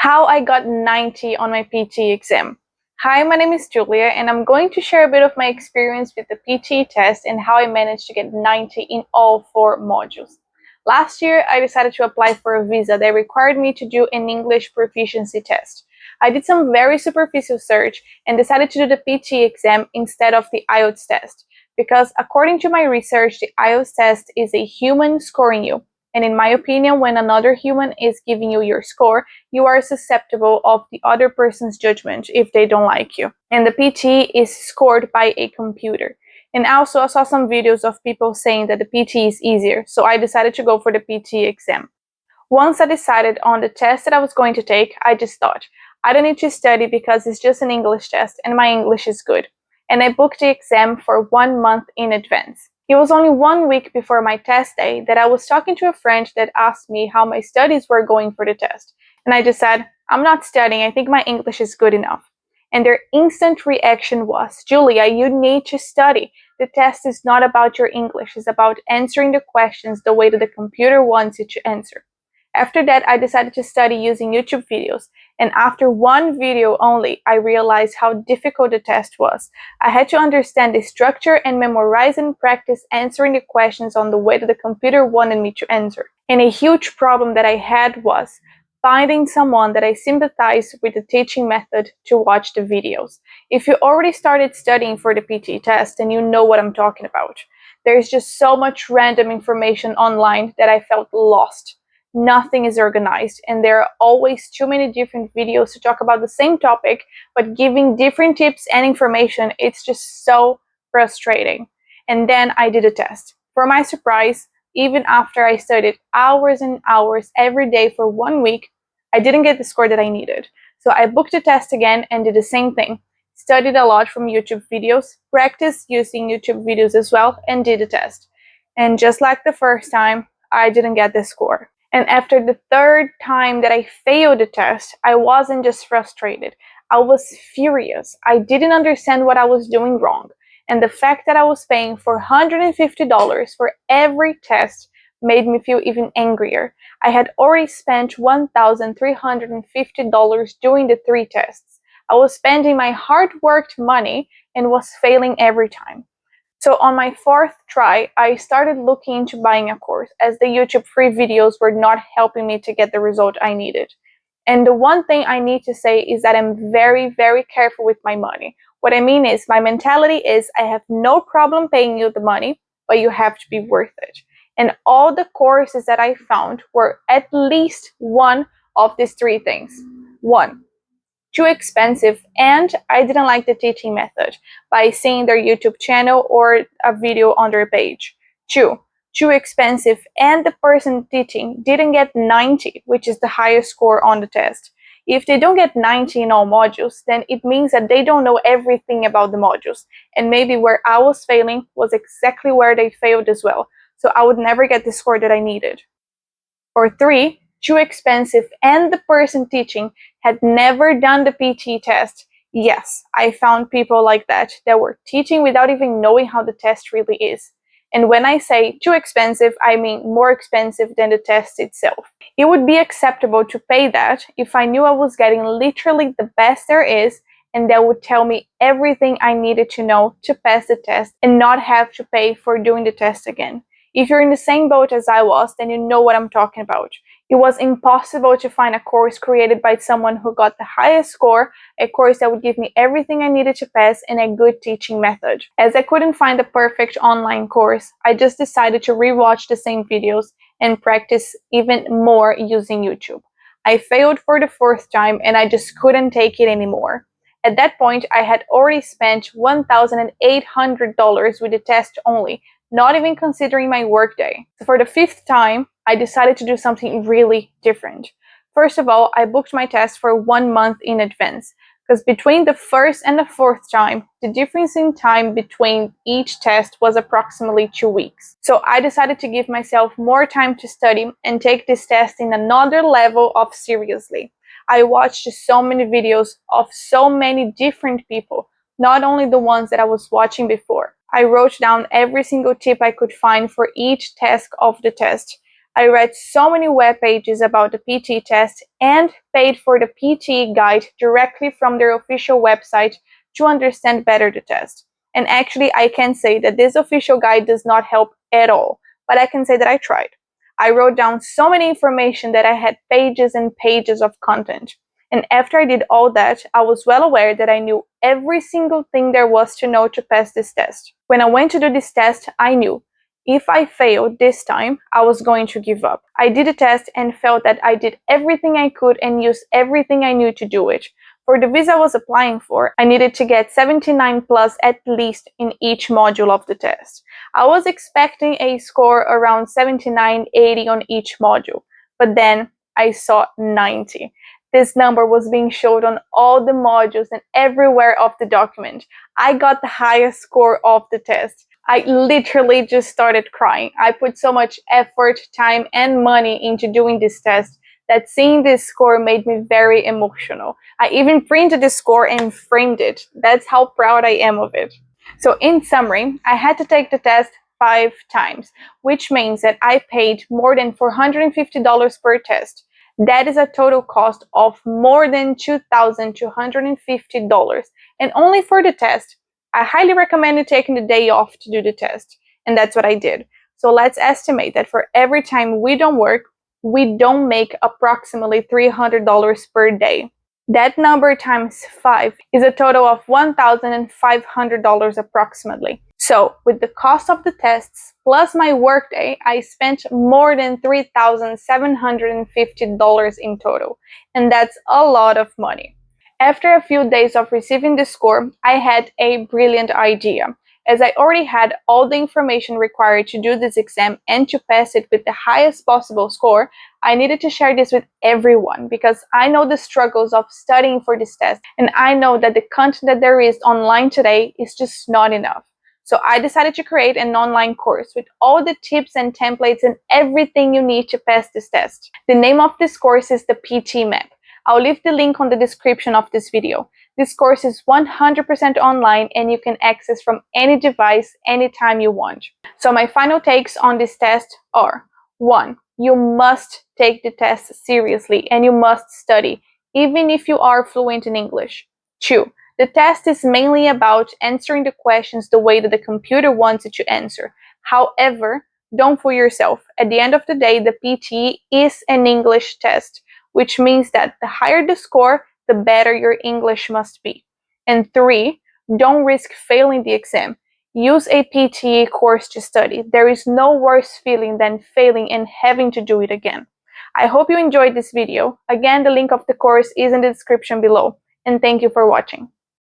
How I got 90 on my PTE exam. Hi, my name is Julia, and I'm going to share a bit of my experience with the PTE test and how I managed to get 90 in all 4 modules. Last year, I decided to apply for a visa that required me to do an English proficiency test. I did some very superficial search and decided to do the PTE exam instead of the IELTS test, because according to my research, the IELTS test is a human scoring you. And in my opinion, when another human is giving you your score, you are susceptible of the other person's judgment if they don't like you. And the PTE is scored by a computer. And also I saw some videos of people saying that the PTE is easier, so I decided to go for the PTE exam. Once I decided on the test that I was going to take, I just thought, I don't need to study because it's just an English test and my English is good. And I booked the exam for 1 month in advance. It was only 1 week before my test day that I was talking to a friend that asked me how my studies were going for the test. And I just said, I'm not studying, I think my English is good enough. And their instant reaction was, Julia, you need to study. The test is not about your English, it's about answering the questions the way that the computer wants you to answer. After that, I decided to study using YouTube videos, and after 1 video only, I realized how difficult the test was. I had to understand the structure and memorize and practice answering the questions on the way that the computer wanted me to answer. And a huge problem that I had was finding someone that I sympathized with the teaching method to watch the videos. If you already started studying for the PTE test, then you know what I'm talking about. There's just so much random information online that I felt lost. Nothing is organized, and there are always too many different videos to talk about the same topic, but giving different tips and information. It's just so frustrating. And then I did a test. For my surprise, even after I studied hours and hours every day for 1 week, I didn't get the score that I needed. So I booked the test again and did the same thing. Studied a lot from YouTube videos, practiced using YouTube videos as well, and did the test. And just like the first time, I didn't get the score. And after the 3rd time that I failed the test, I wasn't just frustrated. I was furious. I didn't understand what I was doing wrong. And the fact that I was paying $450 for every test made me feel even angrier. I had already spent $1,350 doing the 3 tests. I was spending my hard-worked money and was failing every time. So on my 4th try, I started looking into buying a course, as the YouTube free videos were not helping me to get the result I needed. And the one thing I need to say is that I'm very, very careful with my money. What I mean is, my mentality is I have no problem paying you the money, but you have to be worth it. And all the courses that I found were at least one of these 3 things. 1, too expensive, and I didn't like the teaching method by seeing their YouTube channel or a video on their page. 2, too expensive, and the person teaching didn't get 90, which is the highest score on the test. If they don't get 90 in all modules, then it means that they don't know everything about the modules, and maybe where I was failing was exactly where they failed as well, so I would never get the score that I needed. Or 3, too expensive, and the person teaching had never done the PTE test. Yes, I found people like that were teaching without even knowing how the test really is. And when I say too expensive, I mean more expensive than the test itself. It would be acceptable to pay that if I knew I was getting literally the best there is, and that would tell me everything I needed to know to pass the test and not have to pay for doing the test again. If you're in the same boat as I was, then you know what I'm talking about. It was impossible to find a course created by someone who got the highest score, a course that would give me everything I needed to pass, and a good teaching method. As I couldn't find the perfect online course, I just decided to rewatch the same videos and practice even more using YouTube. I failed for the 4th time and I just couldn't take it anymore. At that point, I had already spent $1,800 with the test only, not even considering my workday. So for the 5th time, I decided to do something really different. First of all, I booked my test for 1 month in advance, because between the 1st and the 4th time, the difference in time between each test was approximately 2 weeks. So I decided to give myself more time to study and take this test in another level of seriously. I watched so many videos of so many different people, not only the ones that I was watching before. I wrote down every single tip I could find for each task of the test. I read so many web pages about the PTE test and paid for the PTE guide directly from their official website to understand better the test. And actually, I can say that this official guide does not help at all, but I can say that I tried. I wrote down so many information that I had pages and pages of content. And after I did all that, I was well aware that I knew every single thing there was to know to pass this test. When I went to do this test, I knew if I failed this time, I was going to give up. I did a test and felt that I did everything I could and used everything I knew to do it. For the visa I was applying for, I needed to get 79 plus at least in each module of the test. I was expecting a score around 79, 80 on each module, but then I saw 90. This number was being showed on all the modules and everywhere of the document. I got the highest score of the test. I literally just started crying. I put so much effort, time, and money into doing this test that seeing this score made me very emotional. I even printed the score and framed it. That's how proud I am of it. So in summary, I had to take the test 5 times, which means that I paid more than $450 per test. That is a total cost of more than $2,250, and only for the test. I highly recommend you taking the day off to do the test, and that's what I did. So let's estimate that for every time we don't work, we don't make approximately $300 per day. That number times 5 is a total of $1,500 approximately. So with the cost of the tests plus my workday, I spent more than $3,750 in total, and that's a lot of money. After a few days of receiving the score, I had a brilliant idea. As I already had all the information required to do this exam and to pass it with the highest possible score, I needed to share this with everyone because I know the struggles of studying for this test, and I know that the content that there is online today is just not enough. So I decided to create an online course with all the tips and templates and everything you need to pass this test. The name of this course is the PTE Map. I'll leave the link on the description of this video. This course is 100% online and you can access from any device anytime you want. So my final takes on this test are: 1. You must take the test seriously and you must study, even if you are fluent in English. 2. The test is mainly about answering the questions the way that the computer wants it to answer. However, don't fool yourself. At the end of the day, the PTE is an English test, which means that the higher the score, the better your English must be. And 3, don't risk failing the exam. Use a PTE course to study. There is no worse feeling than failing and having to do it again. I hope you enjoyed this video. Again, the link of the course is in the description below. And thank you for watching.